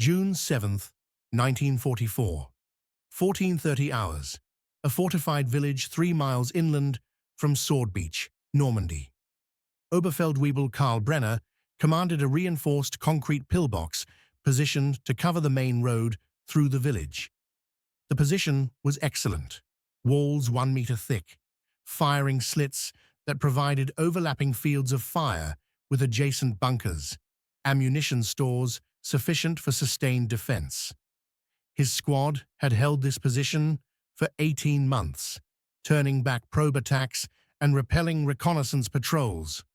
June 7th, 1944. 14:30 hours. A fortified village 3 miles inland from Sword Beach, Normandy. Oberfeldwebel Karl Brenner commanded a reinforced concrete pillbox positioned to cover the main road through the village. The position was excellent. Walls 1 meter thick, firing slits that provided overlapping fields of fire with adjacent bunkers, ammunition stores sufficient for sustained defense. His squad had held this position for 18 months, turning back probe attacks and repelling reconnaissance patrols.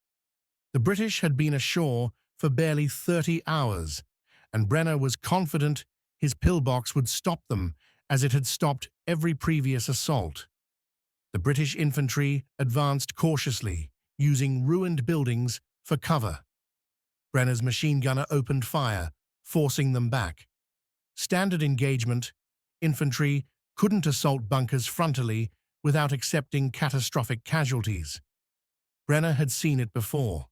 The British had been ashore for barely 30 hours, and Brenner was confident his pillbox would stop them as it had stopped every previous assault. The British infantry advanced cautiously, using ruined buildings for cover. Brenner's machine gunner opened fire, forcing them back. Standard engagement, infantry couldn't assault bunkers frontally without accepting catastrophic casualties. Brenner had seen it before.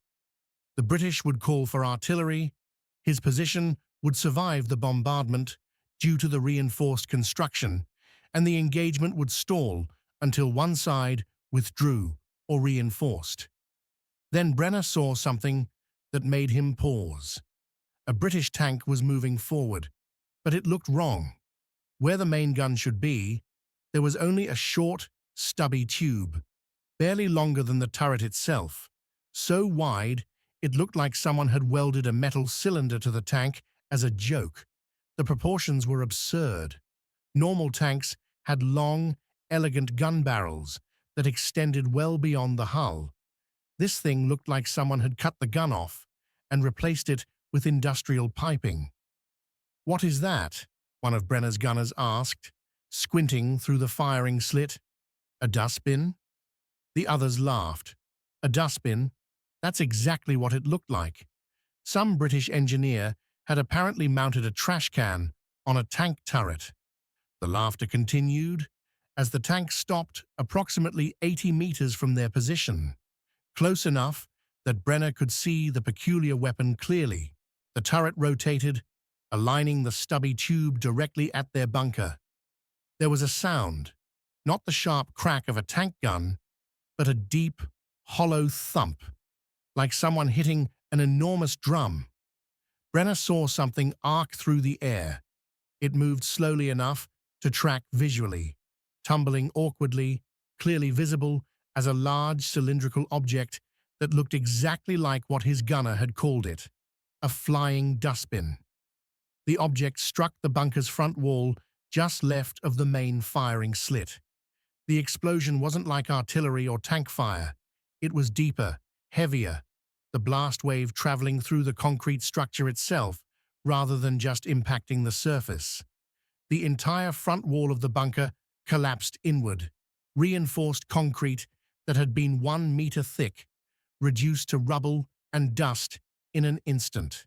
The British would call for artillery. His position would survive the bombardment due to the reinforced construction, and the engagement would stall until one side withdrew or reinforced. Then Brenner saw something that made him pause. A British tank was moving forward, but it looked wrong. Where the main gun should be, there was only a short, stubby tube, barely longer than the turret itself, so wide it looked like someone had welded a metal cylinder to the tank as a joke. The proportions were absurd. Normal tanks had long, elegant gun barrels that extended well beyond the hull. This thing looked like someone had cut the gun off and replaced it with industrial piping. "What is that?" one of Brenner's gunners asked, squinting through the firing slit. "A dustbin?" The others laughed. A dustbin? That's exactly what it looked like. Some British engineer had apparently mounted a trash can on a tank turret. The laughter continued as the tank stopped approximately 80 meters from their position, close enough that Brenner could see the peculiar weapon clearly. The turret rotated, aligning the stubby tube directly at their bunker. There was a sound, not the sharp crack of a tank gun, but a deep, hollow thump, like someone hitting an enormous drum. Brenner saw something arc through the air. It moved slowly enough to track visually, tumbling awkwardly, clearly visible as a large cylindrical object that looked exactly like what his gunner had called it, a flying dustbin. The object struck the bunker's front wall just left of the main firing slit. The explosion wasn't like artillery or tank fire. It was deeper, heavier, the blast wave traveling through the concrete structure itself rather than just impacting the surface. The entire front wall of the bunker collapsed inward. Reinforced concrete that had been 1 meter thick, reduced to rubble and dust in an instant.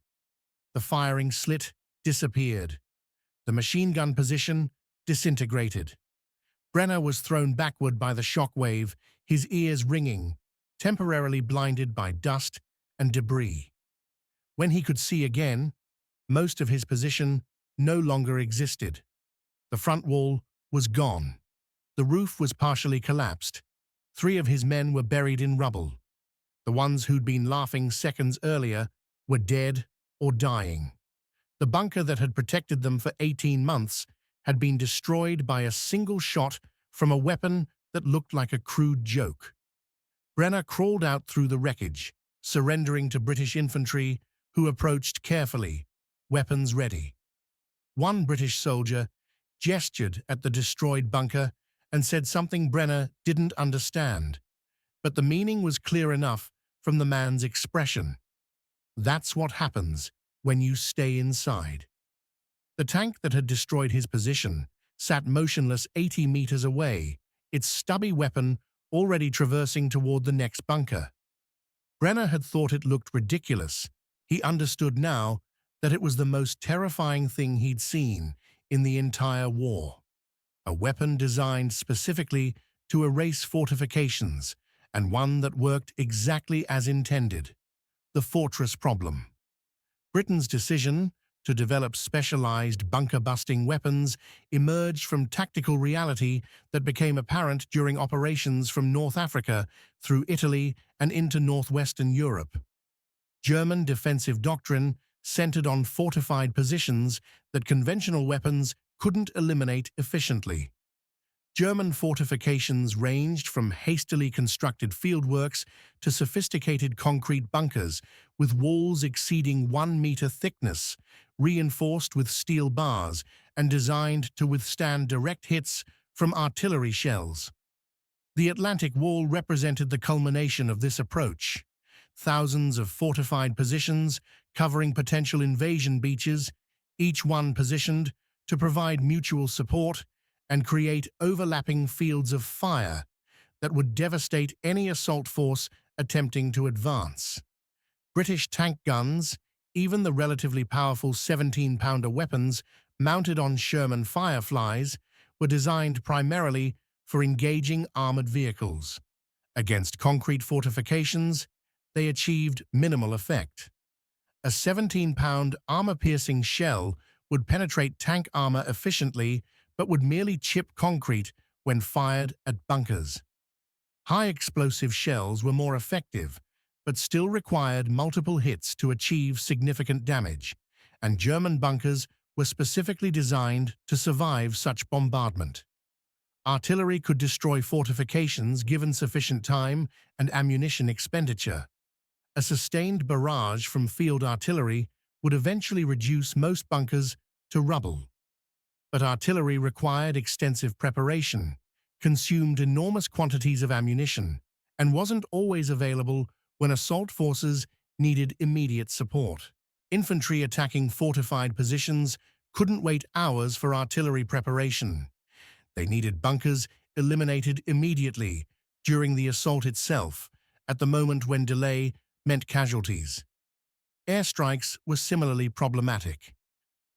The firing slit disappeared. The machine gun position disintegrated. Brenner was thrown backward by the shock wave, his ears ringing, temporarily blinded by dust and debris. When he could see again, most of his position no longer existed. The front wall was gone. The roof was partially collapsed. 3 of his men were buried in rubble. The ones who'd been laughing seconds earlier were dead or dying. The bunker that had protected them for 18 months had been destroyed by a single shot from a weapon that looked like a crude joke. Brenner crawled out through the wreckage, surrendering to British infantry who approached carefully, weapons ready. One British soldier gestured at the destroyed bunker and said something Brenner didn't understand, but the meaning was clear enough from the man's expression. That's what happens when you stay inside. The tank that had destroyed his position sat motionless 80 meters away, its stubby weapon already traversing toward the next bunker. Brenner had thought it looked ridiculous. He understood now that it was the most terrifying thing he'd seen in the entire war. A weapon designed specifically to erase fortifications, and one that worked exactly as intended. The fortress problem. Britain's decision to develop specialized bunker-busting weapons emerged from tactical reality that became apparent during operations from North Africa through Italy and into northwestern Europe. German defensive doctrine centered on fortified positions that conventional weapons couldn't eliminate efficiently. German fortifications ranged from hastily constructed fieldworks to sophisticated concrete bunkers with walls exceeding 1 meter thickness, reinforced with steel bars and designed to withstand direct hits from artillery shells. The Atlantic Wall represented the culmination of this approach. Thousands of fortified positions covering potential invasion beaches, each one positioned to provide mutual support and create overlapping fields of fire that would devastate any assault force attempting to advance. British tank guns, even the relatively powerful 17-pounder weapons mounted on Sherman Fireflies, were designed primarily for engaging armored vehicles. Against concrete fortifications, they achieved minimal effect. A 17-pound armor-piercing shell would penetrate tank armor efficiently but would merely chip concrete when fired at bunkers. High-explosive shells were more effective, but still required multiple hits to achieve significant damage, and German bunkers were specifically designed to survive such bombardment. Artillery could destroy fortifications given sufficient time and ammunition expenditure. A sustained barrage from field artillery would eventually reduce most bunkers to rubble. But artillery required extensive preparation, consumed enormous quantities of ammunition, and wasn't always available when assault forces needed immediate support. Infantry attacking fortified positions couldn't wait hours for artillery preparation. They needed bunkers eliminated immediately during the assault itself, at the moment when delay meant casualties. Airstrikes were similarly problematic.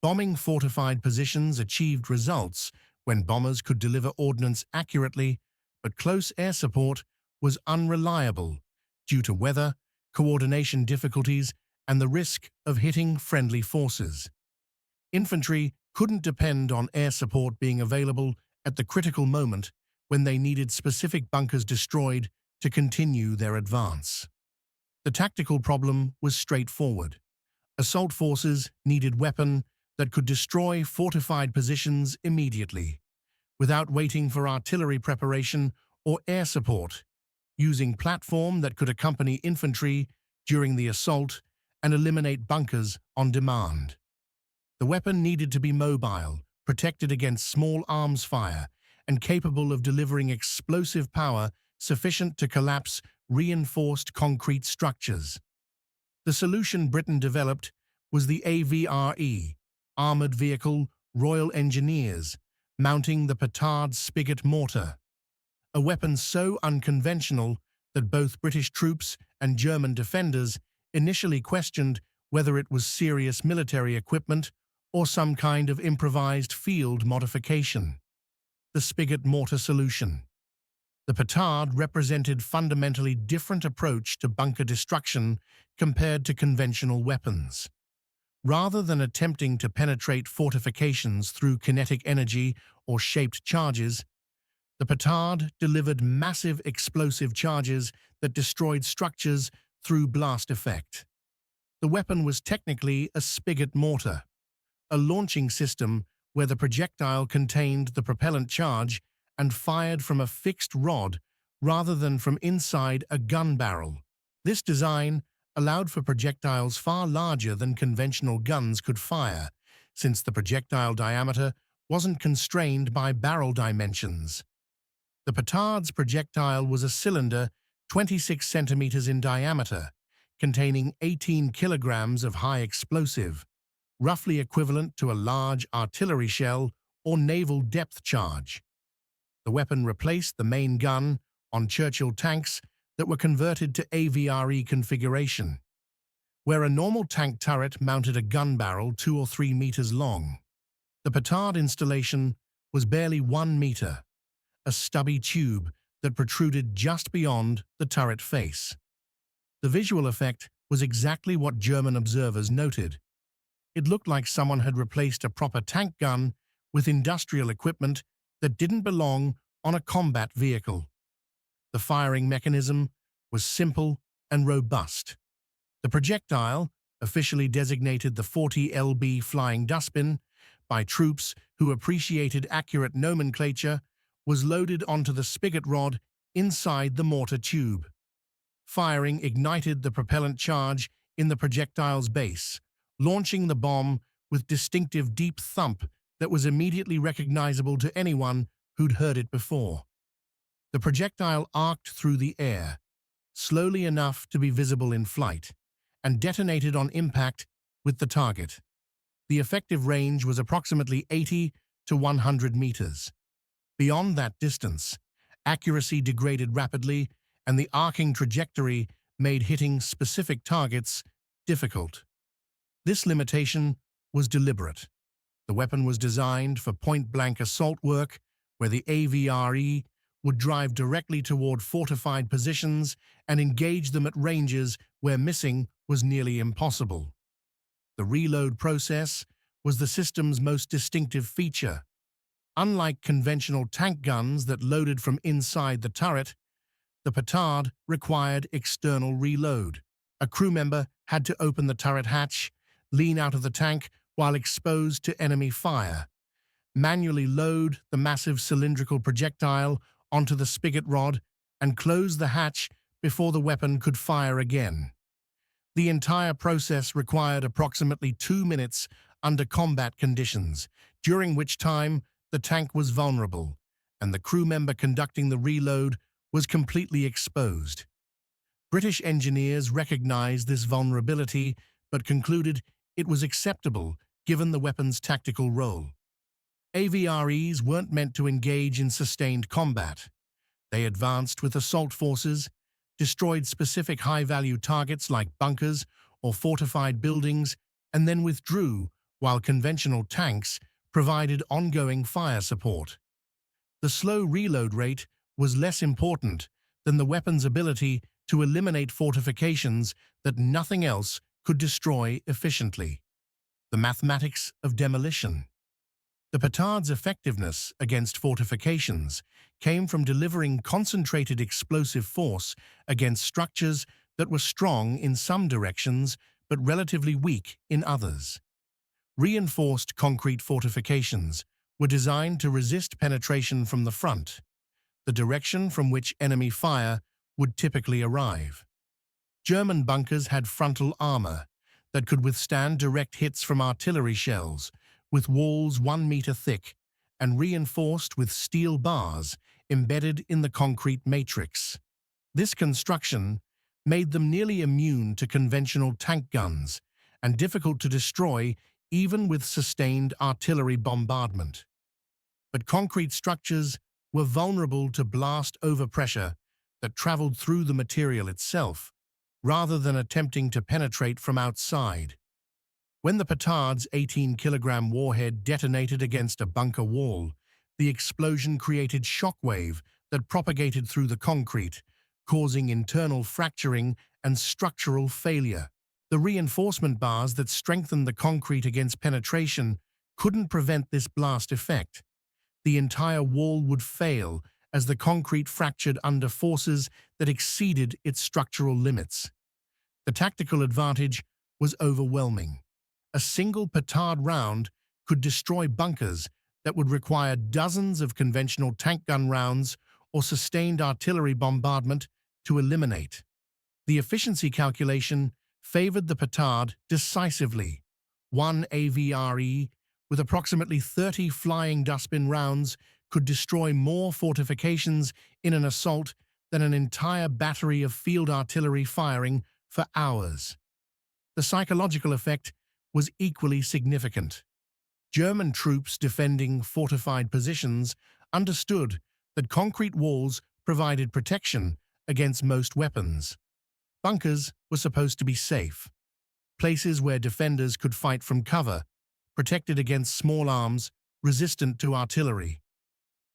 Bombing fortified positions achieved results when bombers could deliver ordnance accurately, but close air support was unreliable due to weather, coordination difficulties, and the risk of hitting friendly forces. Infantry couldn't depend on air support being available at the critical moment when they needed specific bunkers destroyed to continue their advance. The tactical problem was straightforward. Assault forces needed weapons that could destroy fortified positions immediately, without waiting for artillery preparation or air support, using platform that could accompany infantry during the assault and eliminate bunkers on demand. The weapon needed to be mobile, protected against small arms fire, and capable of delivering explosive power sufficient to collapse reinforced concrete structures. The solution Britain developed was the AVRE, Armoured Vehicle Royal Engineers, mounting the petard spigot mortar, a weapon so unconventional that both British troops and German defenders initially questioned whether it was serious military equipment or some kind of improvised field modification. The spigot mortar solution. The petard represented fundamentally different approach to bunker destruction compared to conventional weapons. Rather than attempting to penetrate fortifications through kinetic energy or shaped charges, the petard delivered massive explosive charges that destroyed structures through blast effect. The weapon was technically a spigot mortar, a launching system where the projectile contained the propellant charge and fired from a fixed rod rather than from inside a gun barrel. This design allowed for projectiles far larger than conventional guns could fire, since the projectile diameter wasn't constrained by barrel dimensions. The petard's projectile was a cylinder 26 centimeters in diameter, containing 18 kilograms of high explosive, roughly equivalent to a large artillery shell or naval depth charge. The weapon replaced the main gun on Churchill tanks that were converted to AVRE configuration, where a normal tank turret mounted a gun barrel 2 or 3 meters long. The petard installation was barely 1 meter, a stubby tube that protruded just beyond the turret face. The visual effect was exactly what German observers noted. It looked like someone had replaced a proper tank gun with industrial equipment that didn't belong on a combat vehicle. The firing mechanism was simple and robust. The projectile, officially designated the 40 lb Flying Dustbin by troops who appreciated accurate nomenclature, was loaded onto the spigot rod inside the mortar tube. Firing ignited the propellant charge in the projectile's base, launching the bomb with distinctive deep thump that was immediately recognizable to anyone who'd heard it before. The projectile arced through the air, slowly enough to be visible in flight, and detonated on impact with the target. The effective range was approximately 80 to 100 meters. Beyond that distance, accuracy degraded rapidly, and the arcing trajectory made hitting specific targets difficult. This limitation was deliberate. The weapon was designed for point-blank assault work, where the AVRE would drive directly toward fortified positions and engage them at ranges where missing was nearly impossible. The reload process was the system's most distinctive feature. Unlike conventional tank guns that loaded from inside the turret, the petard required external reload. A crew member had to open the turret hatch, lean out of the tank while exposed to enemy fire, manually load the massive cylindrical projectile onto the spigot rod, and close the hatch before the weapon could fire again. The entire process required approximately 2 minutes under combat conditions, during which time the tank was vulnerable, and the crew member conducting the reload was completely exposed. British engineers recognized this vulnerability but concluded it was acceptable given the weapon's tactical role. AVREs weren't meant to engage in sustained combat. They advanced with assault forces, destroyed specific high-value targets like bunkers or fortified buildings, and then withdrew while conventional tanks provided ongoing fire support. The slow reload rate was less important than the weapon's ability to eliminate fortifications that nothing else could destroy efficiently. The mathematics of demolition. The petard's effectiveness against fortifications came from delivering concentrated explosive force against structures that were strong in some directions but relatively weak in others. Reinforced concrete fortifications were designed to resist penetration from the front, the direction from which enemy fire would typically arrive. German bunkers had frontal armor that could withstand direct hits from artillery shells, with walls 1 meter thick and reinforced with steel bars embedded in the concrete matrix. This construction made them nearly immune to conventional tank guns and difficult to destroy even with sustained artillery bombardment. But concrete structures were vulnerable to blast overpressure that traveled through the material itself, rather than attempting to penetrate from outside. When the petard's 18-kilogram warhead detonated against a bunker wall, the explosion created shockwave that propagated through the concrete, causing internal fracturing and structural failure. The reinforcement bars that strengthened the concrete against penetration couldn't prevent this blast effect. The entire wall would fail as the concrete fractured under forces that exceeded its structural limits. The tactical advantage was overwhelming. A single petard round could destroy bunkers that would require dozens of conventional tank gun rounds or sustained artillery bombardment to eliminate. The efficiency calculation favored the petard decisively. One AVRE with approximately 30 flying dustbin rounds could destroy more fortifications in an assault than an entire battery of field artillery firing for hours. The psychological effect was equally significant. German troops defending fortified positions understood that concrete walls provided protection against most weapons. Bunkers were supposed to be safe, places where defenders could fight from cover, protected against small arms, resistant to artillery.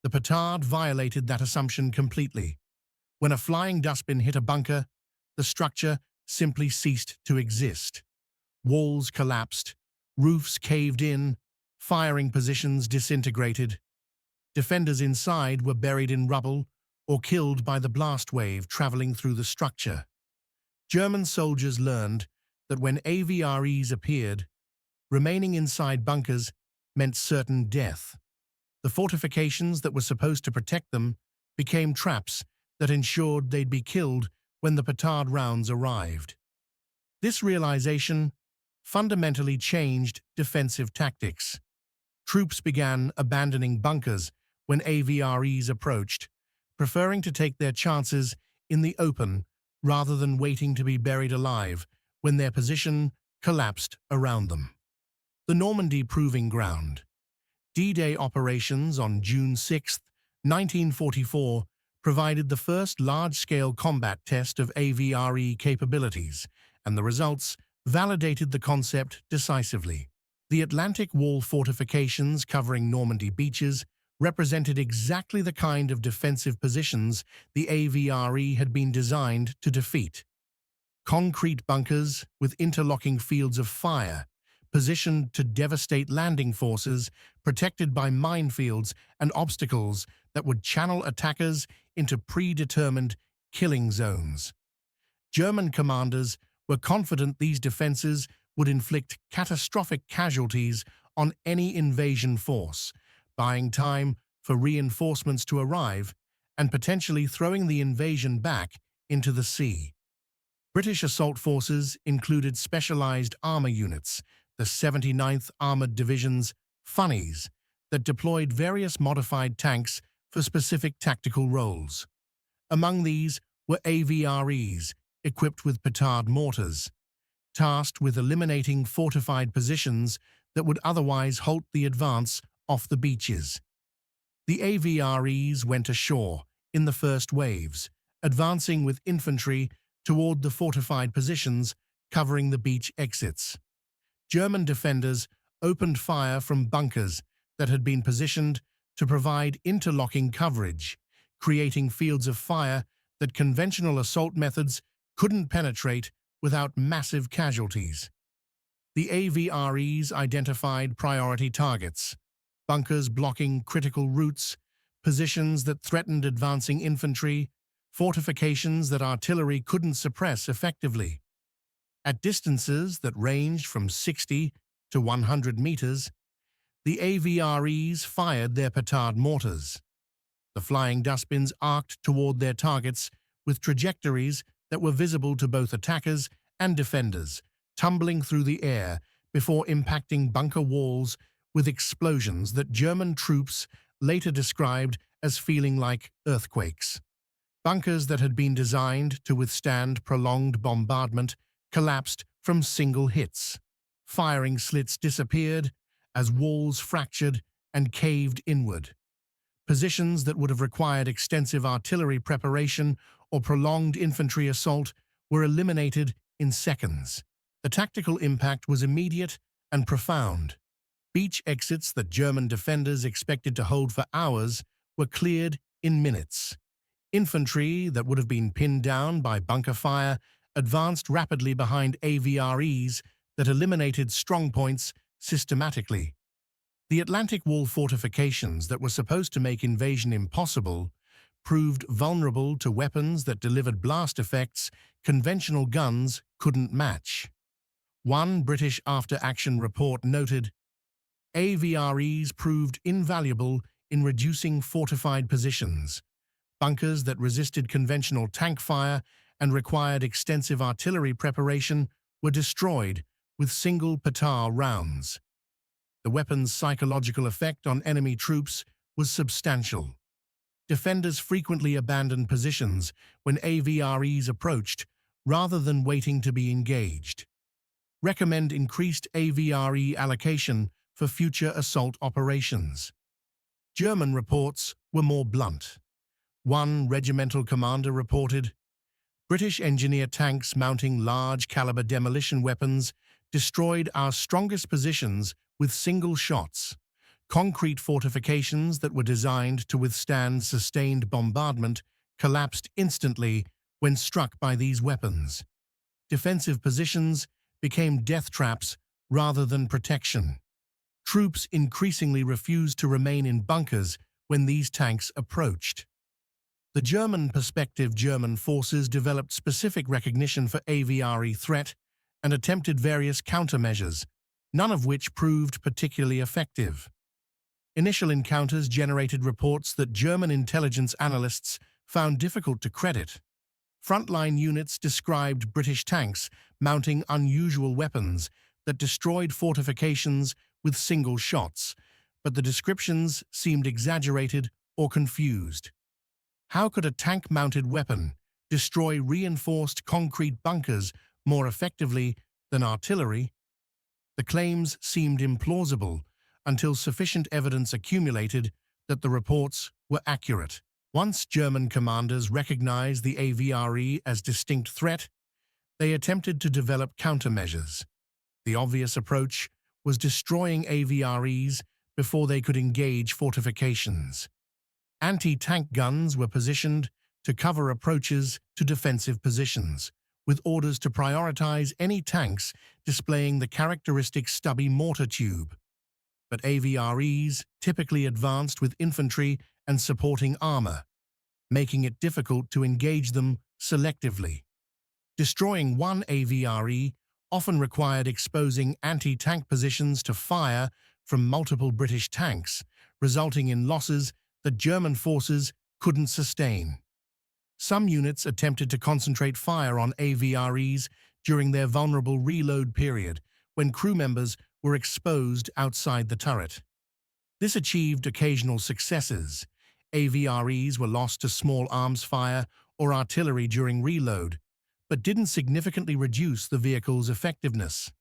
The petard violated that assumption completely. When a flying dustbin hit a bunker, the structure simply ceased to exist. Walls collapsed, Roofs caved in, firing positions disintegrated. Defenders inside were buried in rubble or killed by the blast wave traveling through the structure. German soldiers learned that when AVREs appeared, remaining inside bunkers meant certain death. The fortifications that were supposed to protect them became traps that ensured they'd be killed when the petard rounds arrived. This realization fundamentally changed defensive tactics. Troops began abandoning bunkers when AVREs approached, preferring to take their chances in the open rather than waiting to be buried alive when their position collapsed around them. The Normandy Proving Ground. D-Day operations on June 6, 1944, provided the first large-scale combat test of AVRE capabilities, and the results validated the concept decisively. The Atlantic Wall fortifications covering Normandy beaches represented exactly the kind of defensive positions the AVRE had been designed to defeat. Concrete bunkers with interlocking fields of fire, positioned to devastate landing forces, protected by minefields and obstacles that would channel attackers into predetermined killing zones. German commanders were confident these defenses would inflict catastrophic casualties on any invasion force, buying time for reinforcements to arrive and potentially throwing the invasion back into the sea. British assault forces included specialized armor units, the 79th Armored Division's Funnies, that deployed various modified tanks for specific tactical roles. Among these were AVREs, equipped with petard mortars, tasked with eliminating fortified positions that would otherwise halt the advance off the beaches. The AVREs went ashore in the first waves, advancing with infantry toward the fortified positions covering the beach exits. German defenders opened fire from bunkers that had been positioned to provide interlocking coverage, creating fields of fire that conventional assault methods couldn't penetrate without massive casualties. The AVREs identified priority targets, bunkers blocking critical routes, positions that threatened advancing infantry, fortifications that artillery couldn't suppress effectively. At distances that ranged from 60 to 100 meters, the AVREs fired their petard mortars. The flying dustbins arced toward their targets with trajectories that were visible to both attackers and defenders, tumbling through the air before impacting bunker walls with explosions that German troops later described as feeling like earthquakes. Bunkers that had been designed to withstand prolonged bombardment collapsed from single hits. Firing slits disappeared as walls fractured and caved inward. Positions that would have required extensive artillery preparation or prolonged infantry assault were eliminated in seconds. The tactical impact was immediate and profound. Beach exits that German defenders expected to hold for hours were cleared in minutes. Infantry that would have been pinned down by bunker fire advanced rapidly behind AVREs that eliminated strongpoints systematically. The Atlantic Wall fortifications that were supposed to make invasion impossible proved vulnerable to weapons that delivered blast effects conventional guns couldn't match. One British after-action report noted, AVREs proved invaluable in reducing fortified positions. Bunkers that resisted conventional tank fire and required extensive artillery preparation were destroyed with single petard rounds. The weapon's psychological effect on enemy troops was substantial. Defenders frequently abandoned positions when AVREs approached rather than waiting to be engaged. Recommend increased AVRE allocation for future assault operations. German reports were more blunt. One regimental commander reported, British engineer tanks mounting large-caliber demolition weapons destroyed our strongest positions with single shots. Concrete fortifications that were designed to withstand sustained bombardment collapsed instantly when struck by these weapons. Defensive positions became death traps rather than protection. Troops increasingly refused to remain in bunkers when these tanks approached. The German perspective German forces developed specific recognition for AVRE threat and attempted various countermeasures, none of which proved particularly effective. Initial encounters generated reports that German intelligence analysts found difficult to credit. Frontline units described British tanks mounting unusual weapons that destroyed fortifications with single shots, but the descriptions seemed exaggerated or confused. How could a tank-mounted weapon destroy reinforced concrete bunkers more effectively than artillery? The claims seemed implausible until sufficient evidence accumulated that the reports were accurate. Once German commanders recognized the AVRE as distinct threat, they attempted to develop countermeasures. The obvious approach was destroying AVREs before they could engage fortifications. Anti-tank guns were positioned to cover approaches to defensive positions, with orders to prioritize any tanks displaying the characteristic stubby mortar tube. But AVREs typically advanced with infantry and supporting armor, making it difficult to engage them selectively. Destroying one AVRE often required exposing anti-tank positions to fire from multiple British tanks, resulting in losses that German forces couldn't sustain. Some units attempted to concentrate fire on AVREs during their vulnerable reload period, when crew members were exposed outside the turret. This achieved occasional successes. AVREs were lost to small arms fire or artillery during reload, but didn't significantly reduce the vehicle's effectiveness.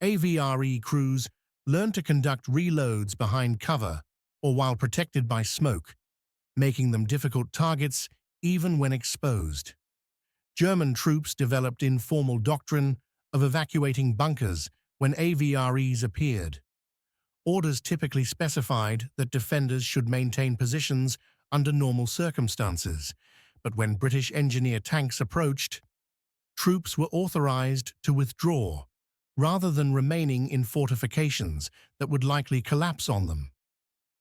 AVRE crews learned to conduct reloads behind cover or while protected by smoke, making them difficult targets even when exposed. German troops developed informal doctrine of evacuating bunkers when AVREs appeared. Orders typically specified that defenders should maintain positions under normal circumstances, but when British engineer tanks approached, troops were authorized to withdraw, rather than remaining in fortifications that would likely collapse on them.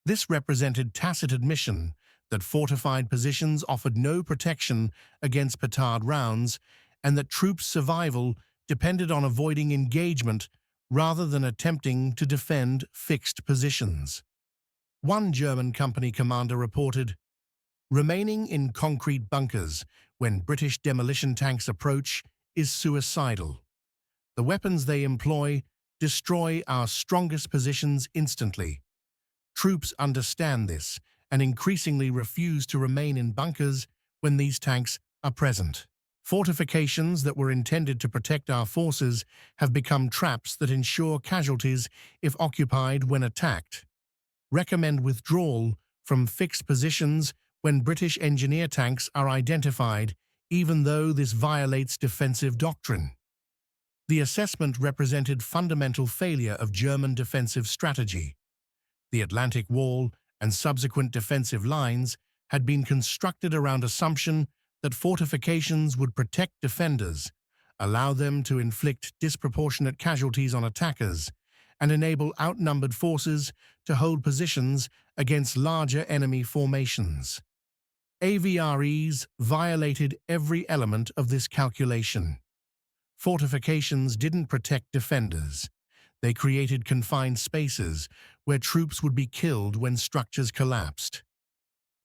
This represented tacit admission that fortified positions offered no protection against petard rounds and that troops' survival depended on avoiding engagement rather than attempting to defend fixed positions. One German company commander reported, "Remaining in concrete bunkers when British demolition tanks approach is suicidal. The weapons they employ destroy our strongest positions instantly. Troops understand this and increasingly refuse to remain in bunkers when these tanks are present. Fortifications that were intended to protect our forces have become traps that ensure casualties if occupied when attacked. Recommend withdrawal from fixed positions when British engineer tanks are identified, even though this violates defensive doctrine." The assessment represented fundamental failure of German defensive strategy. The Atlantic Wall and subsequent defensive lines had been constructed around assumption that fortifications would protect defenders, allow them to inflict disproportionate casualties on attackers, and enable outnumbered forces to hold positions against larger enemy formations. AVREs violated every element of this calculation. Fortifications didn't protect defenders. They created confined spaces where troops would be killed when structures collapsed.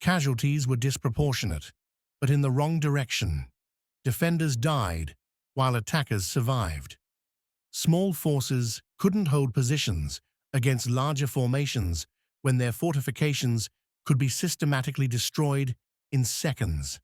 Casualties were disproportionate, but in the wrong direction. Defenders died, while attackers survived. Small forces couldn't hold positions against larger formations when their fortifications could be systematically destroyed in seconds.